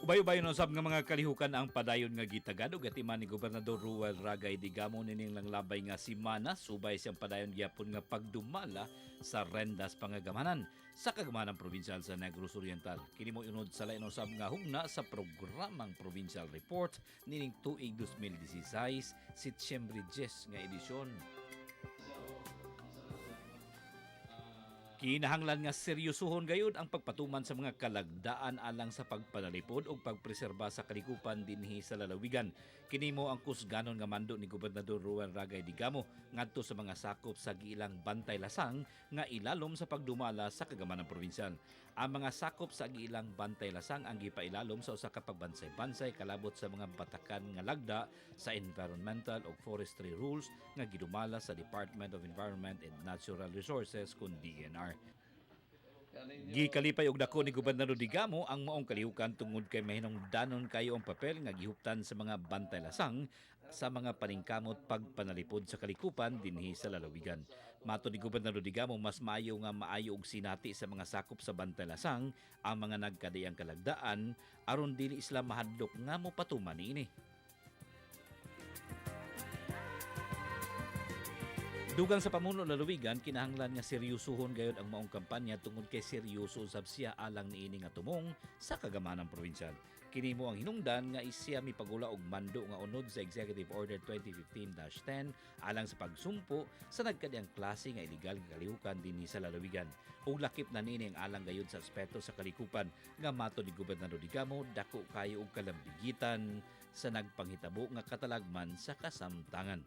Ubay-ubay no sab nga mga kalihukan ang padayon nga gitagad ug atiman ni Gobernador Ruel Ragay Digamo nining lang labay nga semana subay siyang padayon gyapon nga pagdumala sa rendas pangagamanan sa kagamanan provincial sa Negros Oriental. Kini mo unod sa lain usab nga hugna sa programang Provincial Report nining tuig 2016 Setyembre 10 nga edisyon. Kinahanglan nga seryosohon gayud ang pagpatuman sa mga kalagdaan alang sa pagpanalipod ug pagpreserba sa kalikupan dinhi sa lalawigan. Kini mo ang kusganon nga mando ni Gobernador Ruel Ragay Digamo ngadto sa mga sakop sa giilang Bantay Lasang nga ilalom sa pagdumala sa kagamanan probinsyal. Ang mga sakop sa giilang Bantay Lasang ang gipailalom sa usa ka pagbansay-bansay kalabot sa mga batakan nga lagda sa environmental ug forestry rules nga gidumala sa Department of Environment and Natural Resources kun DENR. Gikalipay og dako ni Gobernador Digamo ang maong kalihukan tungod kay mahinungdanon kayo ang papel nga gihuptan sa mga Bantay Lasang sa mga paningkamot pagpanalipod sa kalikupan dinhi sa lalawigan. Mato ni Gobernador Digamo mas maayo nga maayo og sinati sa mga sakop sa Bantay Lasang ang mga nagkadiyang kalagdaan aron dili sila mahadlok nga mopatuman niini. Dugang sa pamuno lalawigan, kinahanglan nga seryosohon gayud ang maong kampanya tungod kay seryoso usab siya alang niini nga tumong sa kagamanan probinsyal. Kini mo ang hinungdan nga isya mipagula og mando nga unod sa Executive Order 2015-10 alang sa pagsumpo sa nagkadiyang klase nga illegal nga kalihukan dinhi sa lalawigan. Ug lakip na niini ang alang gayud sa aspeto sa kalikupan nga mato ni Gobernador Digamo dako kayo og kalambigitan sa nagpanghitabo nga katalagman sa kasamtangan.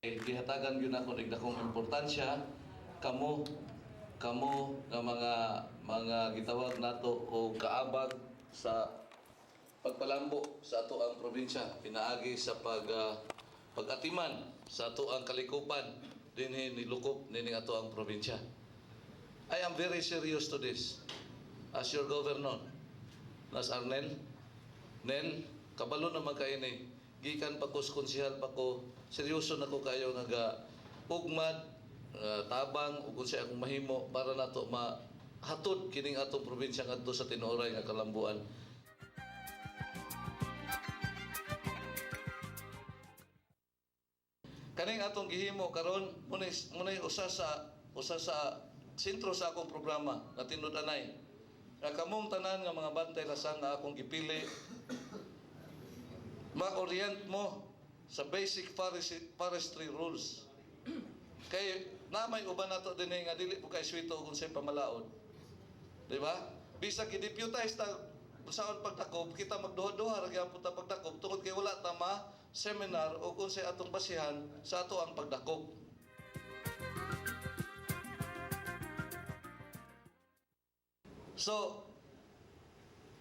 Gihatagan yun ako ng dakong importansya kamo nga mga gitawag nato o kaabag sa pagpalambo sa ato ang probinsya pinaagi sa pagatiman sa ato ang kalikupan dinhi nilukop nining ato ang probinsya. I am very serious to this as your governor Nas Arnel Nel kabalo naman kay ni gikan pa ko konsehal pa ko seryoso na ko kayo nga ugmad tabang ug kung sa akong mahimo para nato mahatod kining atong probinsya ngadto sa tinuoray nga kalambuan. Kaning atong gihimo karon munay usa sa sentro sa akong programa nga tinud-anay nga kamong tanan nga mga Bantay Lasang nga akong gipili ma-orient mo sa basic forestry rules. Kay namay uban nato dinhi nga dili po kay swito kung say pamalaod. Di ba? Bisag i-deputize ta usaon pagtakop kita magduha-duha ra gyapon ta pagtakop tungod kay wala ta ma seminar o kung say atong basihan sa ato ang pagdakop. So,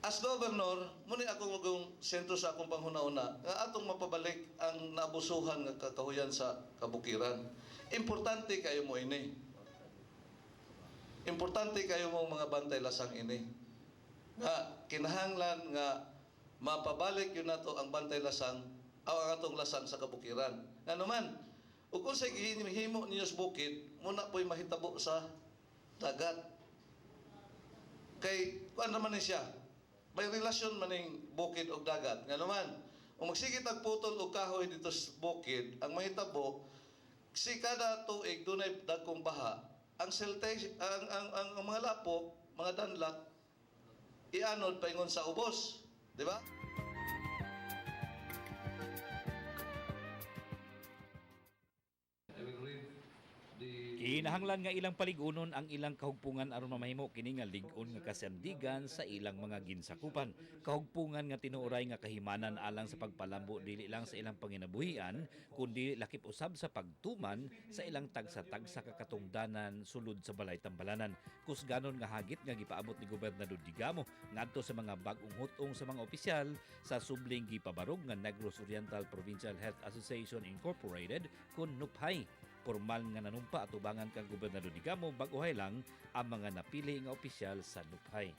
as governor, muna akong sentro sa akong panghuna-una nga atong mapabalik ang naabusuhan nga kakahuyan sa kabukiran. Importante kayo mo ini. Importante kayo mo mga Bantay Lasang ini. Nga kinahanglan nga mapabalik yun nato ang Bantay Lasang o ang atong lasang sa kabukiran. Nga naman, ug kung sa himo ninyo sa bukid, muna po'y mahitabo sa dagat. Kay kuan naman ni siya, may relasyon maning bukid o dagat. Nga naman, kung magsigit ang putol o kahoy dito sa bukid, ang mahitabo, si kada tuig dunay dagkong baha, ang mga lapok, mga danlak, ianod paingon sa ubos. Di ba? Kinahanglan nga ilang paligunon ang ilang kahugpungan aron mamahimo kini nga lig-on nga kasandigan sa ilang mga ginsakupan. Kahugpungan nga tinuoray nga kahimanan alang sa pagpalambo dili lang sa ilang panginabuhian kundi lakip usab sa pagtuman sa ilang tagsa-tagsa kakatungdanan sulod sa balay tambalanan. Kusganon nga hagit nga gipaabot ni Gobernador Digamo ngadto sa mga bag-ong hutong sa mga opisyal sa subling gipabarog nga Negros Oriental Provincial Health Association Incorporated kun NUPHAI. Formal nga nanumpa at ubangan kang Gobernador Digamo baguhay lang ang mga napili nga opisyal sa NUPHAI.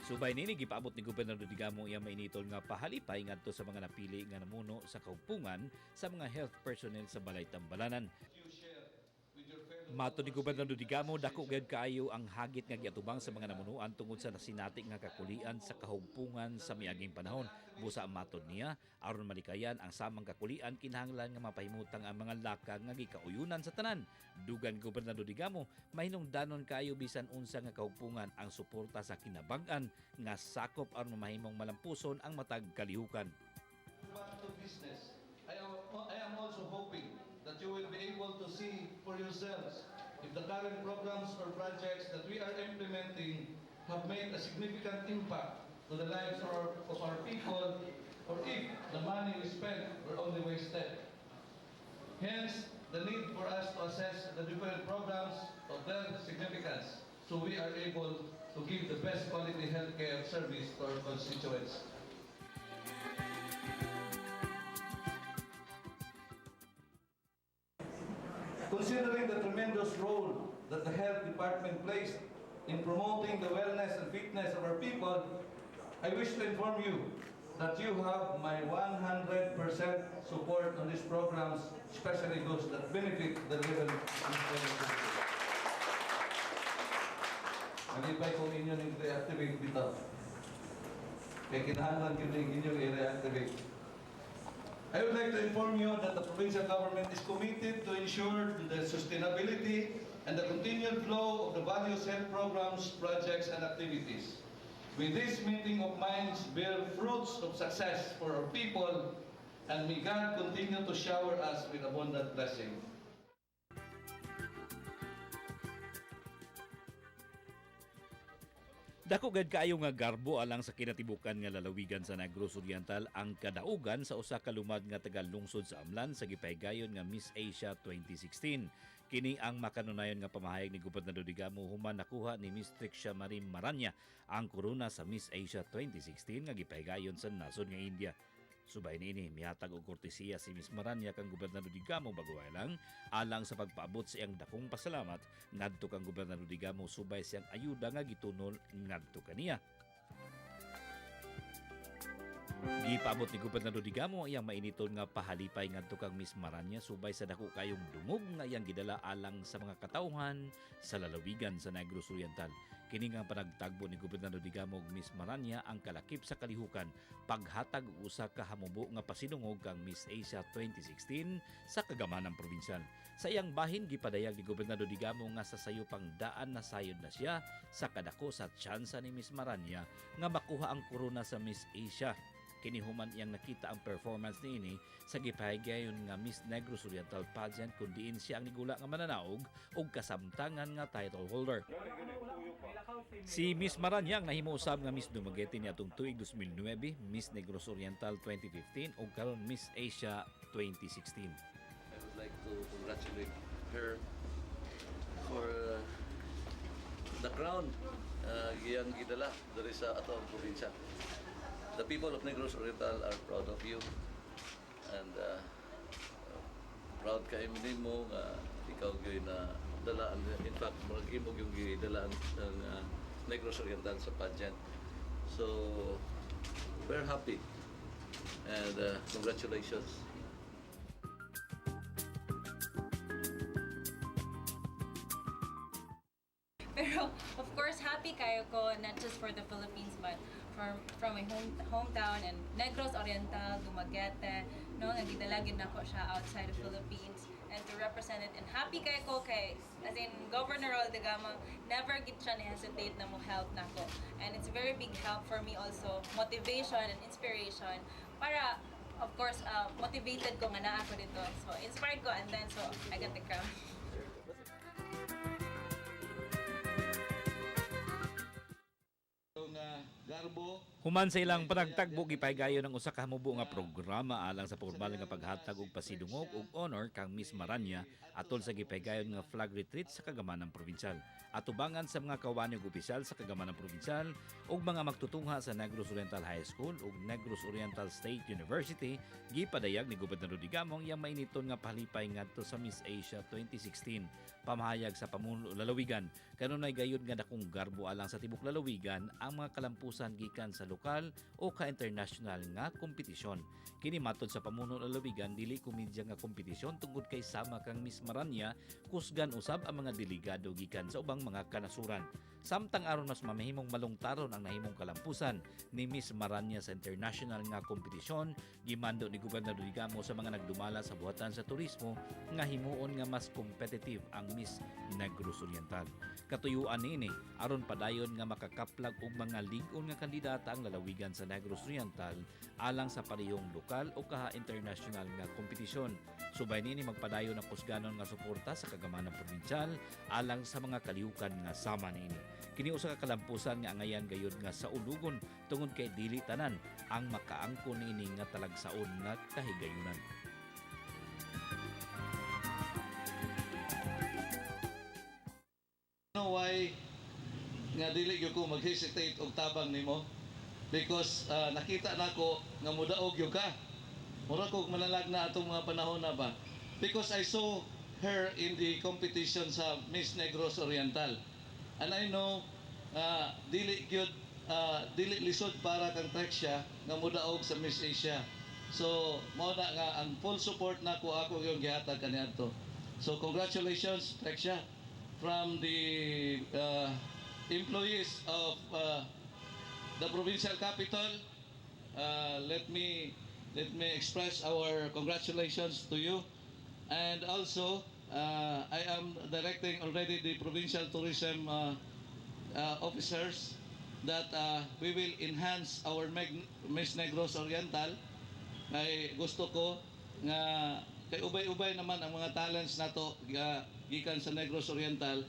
Subay nini gipaabot ni Gobernador Digamo iyang mainitol nga pahalipay ngadto sa mga napili nga namuno sa kaugpungan sa mga health personnel sa Balay Tambalanan. Mato ni Gobernador Digamo, dako gyud kaayo ang hagit nga giatubang sa mga namunuan tungod sa nasinati nga kakulian sa kahugpungan sa miaging panahon. Busa ang matod niya, aron malikayan ang samang kakulian, kinahanglan nga mapahimutang ang mga lakang nga gikauyunan sa tanan. Dugan Gobernador Digamo, mahinungdanon kaayo bisan unsa nga kahugpungan ang suporta sa kinabag-an nga sakop aron mahimong malampuson ang matag kalihukan. Back to business. I am also hoping that you will be able to see for yourselves if the current programs or projects that we are implementing have made a significant impact to the lives of our people, or if the money we spent were only wasted. Hence, the need for us to assess the different programs of their significance so we are able to give the best quality healthcare service to our constituents. Considering the tremendous role that the health department plays in promoting the wellness and fitness of our people, I wish to inform you that you have my 100% support on these programs, especially those that benefit the level of Nalipay kung inyo nang reactivate bitaw. Kaya kinahanglan yun ninyo i-reactivate. I would like to inform you that the provincial government is committed to ensure the sustainability and the continued flow of the various health programs, projects, and activities. May this meeting of minds bear fruits of success for our people, and may God continue to shower us with abundant blessing. Dako gad kaayo nga garbo alang sa kinatibukan nga lalawigan sa Negros Oriental ang kadaugan sa usa ka lumad nga tagalungsod sa Amlan sa gipahigayon nga Miss Asia 2016. Kini ang makanunayon nga pamahayag ni Gobernador Digamo human nakuha ni Miss Trixia Marie Maranya ang korona sa Miss Asia 2016 nga gipahigayon sa nasod nga India. Subay niini mihatag og kortesiya si Miss Maranya kang Gobernador Digamo baguhay lang alang sa pagpaabot sa iyang dakong pasalamat ngadto kang Gobernador Digamo subay siyang ayuda nga gitunol ngadto kaniya. Gipaabot ni Gobernador Digamo iyang mainitol nga pahalipay ngadto kang Miss Maranya subay sa dako kayong dungog nga iyang gidala alang sa mga katawhan sa lalawigan sa Negros Oriental. Kini nga panagtagbo ni Gobernador Digamo ug Miss Maranya ang kalakip sa kalihukan paghatag og usa ka hamubo nga pasinungog kang Miss Asia 2016 sa kagamanang probinsyal. Sa iyang bahin gipadayag ni Gobernador Digamo nga sa sayo pang daan na sayod na siya sa kadako sa tsansa ni Miss Maranya nga makuha ang korona sa Miss Asia. Kinihuman iyang nakita ang performance niini sa gipahigayon nga Miss Negros Oriental pageant kun diin siya ang nigula nga mananaog ug kasamtangan nga title holder. Si Miss Maranya ang nahimuusab nga Miss Dumaguete niadtong tuig 2009, Miss Negros Oriental 2015 ug karon Miss Asia 2016. I would like to congratulate her for the crown giyang gidala diri sa atong probinsya. The people of Negros Oriental are proud of you, and proud kay nimo nga ikaw gyud na dalaan. In fact, mag-imo yung gidalaan ng Negros Oriental sa pageant. So we're happy and congratulations. Pero of course happy kayo ko not just for the Philippines but from my hometown and Negros Oriental, Dumaguete, no, nagidala gyud nako siya outside the Philippines and to represent it, and happy kayo ko kay as in Governor Rol Digamo never gid siya hesitate na mo help nako, and it's a very big help for me also, motivation and inspiration para of course motivated ko nga naa ako dito, so inspired ko, and then so I got the crown. Human sa ilang panagtagbo gipahigayon ang usa ka hamubo nga programa alang sa formal nga paghatag og pasidungog ug honor kang Miss Maranya atol sa gipahigayon nga flag retreat sa kagamanang probinsyal. Atubangan sa mga kawani ug opisyal sa kagamanang probinsyal ug mga magtutungha sa Negros Oriental High School ug Negros Oriental State University, gipadayag ni Gobernador Digamo iyang mainiton nga palipay ngadto sa Miss Asia 2016. Pamahayag sa pamuno lalawigan, kanunay gayud nga dakong garbo alang sa tibok lalawigan ang mga kalampusan gikan sa lokal o ka-international nga kompetisyon. Kini matod sa pamuno lalawigan, dili komedya nga kompetisyon tungod kay sama kang Miss Maranya, kusgan usab ang mga delegado gikan sa ubang mga kanasuran. Samtang aron mas mamahimong malungtaron ang nahimong kalampusan ni Miss Maranya sa international nga kompetisyon, gimando ni Gobernador Digamo sa mga nagdumala sa buhatan sa turismo nga himuon nga mas competitive ang Miss Negros Oriental. Katuyuan niini aron padayon nga makakaplag og mga lig-on nga kandidata ang lalawigan sa Negros Oriental alang sa parehong lokal o kaha international nga kompetisyon. Subay niini magpadayon ang kusganon nga suporta sa kagamanan probinsyal alang sa mga kalihukan nga sama niini. Kini usa ka kalampusan nga angayan gayud nga sa ulugon tungod kay dili tanan ang makaangkon niini nga talagsaon nga kahigayunan. Know why nga dili gyud ko mag-hesitate og tabang nimo? Because nakita nako nga mudaog gyud ka. Mura kog malalag na atong mga panahon na ba? Because I saw her in the competition sa Miss Negros Oriental. And I know dili gyud dili lisod para kang Trexia nga mudaog sa Miss Asia. So mao na nga ang full support nako ako yung gihatag kaniadto. So congratulations Trexia from the employees of the provincial capital. Let me express our congratulations to you, and also I am directing already the provincial tourism officers that we will enhance our Miss Negros Oriental. Ay gusto ko nga kay ubay-ubay naman ang mga talents nato gikan sa Negros Oriental.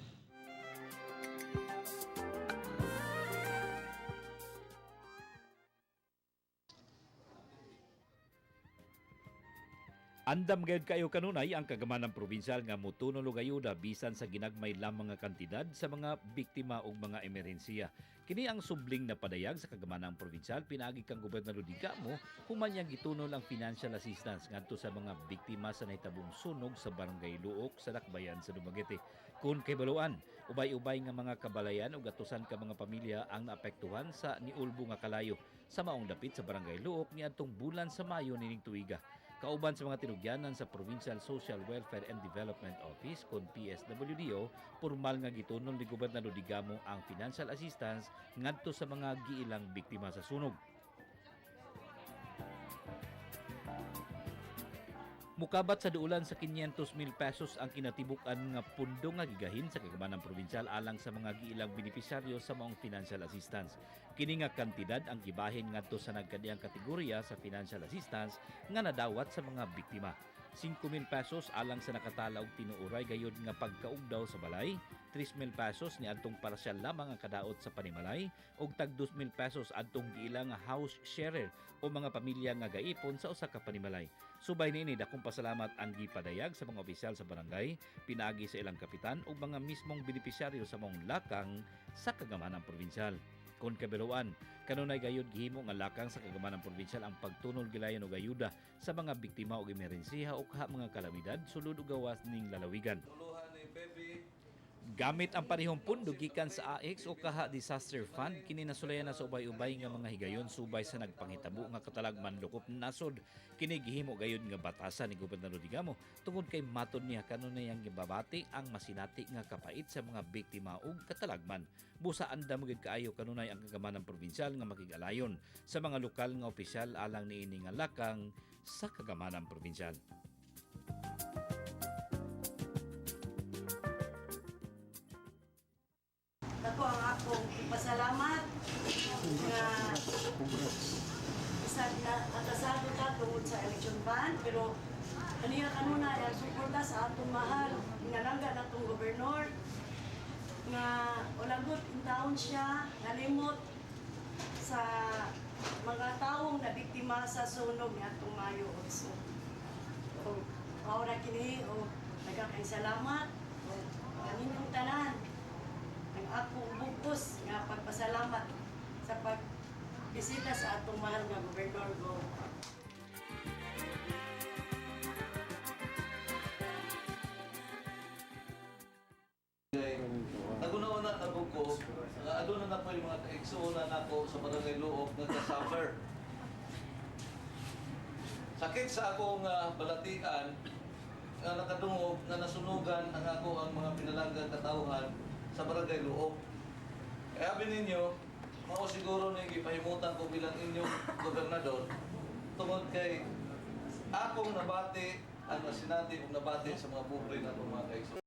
Andam gayud kayo kanunay ang kagamanang probinsyal nga motunol og ayuda bisan sa ginagmay lamang nga kantidad sa mga biktima og mga emerhensiya. Kini ang subling na padayag sa kagamanang probinsyal pinaagi kang Gobernador Digamo human yang gitunol ang financial assistance ngadto sa mga biktima sa nahitabong sunog sa Barangay Luok sa Dakbayan sa Dumaguete. Kung kay baluan, ubay-ubay nga mga kabalayan ug atusan ka mga pamilya ang naapektuhan sa niulbo nga kalayo sa maong dapit sa Barangay Luok niadtong bulan sa Mayo nining tuiga. Kauban sa mga tinugyanan sa Provincial Social Welfare and Development Office kon PSWDO, formal nga gitunol ni Gobernador Digamo ang financial assistance ngadto sa mga giilang biktima sa sunog. Mukabat sa duulan sa 500,000 pesos ang kinatibuk-an nga pundo nga gigahin sa kagamanang probinsyal alang sa mga giilang benepisyaryo sa maong financial assistance. Kini nga kantidad ang gibahin ngadto sa nagkadiyang kategorya sa financial assistance nga nadawat sa mga biktima. 5,000 pesos alang sa nakatala og tinuoray gayud nga pagkaugdaw sa balay, 3,000 pesos ni adtong parsyal lamang ang kadaot sa panimalay ug tag 2,000 pesos adtong giilang nga house sharer o mga pamilya nga gaipon sa usa ka panimalay. Subay niini dakong pasalamat ang gipadayag sa mga opisyal sa barangay, pinaagi sa ilang kapitan ug mga mismong benepisyaryo sa maong lakang sa kagamanang probinsyal. Kon kabiruan, kanunay gayud gihimo nga lakang sa kagamanang probinsyal ang pagtunol gilayon og ayuda sa mga biktima og emerhensiya o kaha mga kalamidad sulod og gawas ning lalawigan. Tuluhan ni Baby. Gamit ang parehong pundo gikan sa AX o kaha disaster fund, kini nasulayan na sa ubay-ubay nga mga higayon subay sa nagpangitabo nga katalagman lukop nasod. Kini gihimo gayud nga batasan ni Gobernador Digamo tungod kay matod niya kanunay ang gibabati ang masinati nga kapait sa mga biktima ug katalagman. Busa andam gid kaayo kanunay ang kagamanang probinsyal nga makigalayon sa mga lokal nga opisyal alang niini nga lakang sa kagamanang probinsyal. Ako ang akong ipasalamat nga isa na atasado ta tungod sa election ban, pero kaniya kanuna ang suporta sa atong mahal inalangga natong gobernador nga walagot in taon siya nalimot sa mga taong na biktima sa sunog ni atong Mayo also. O maura kini o nagkakay salamat o kaninyong tanan ang akong bugos nga pagpasalamat sa pagbisita sa atong mahal nga Gobernador Go. aduna na po yung mga kaigsuunan nako sa barangay Luok nagka-suffer. Sakit sa akong balatian nga nakadungog nga nasunugan ang ako ang mga pinalanggang katawhan sa barangay Luok. Kaya sabi ninyo, mao siguro na gipahimutan ko bilang inyong gobernador tungod kay akong nabati ang sinati kong nabati sa mga pobre na mga kaigsuunan.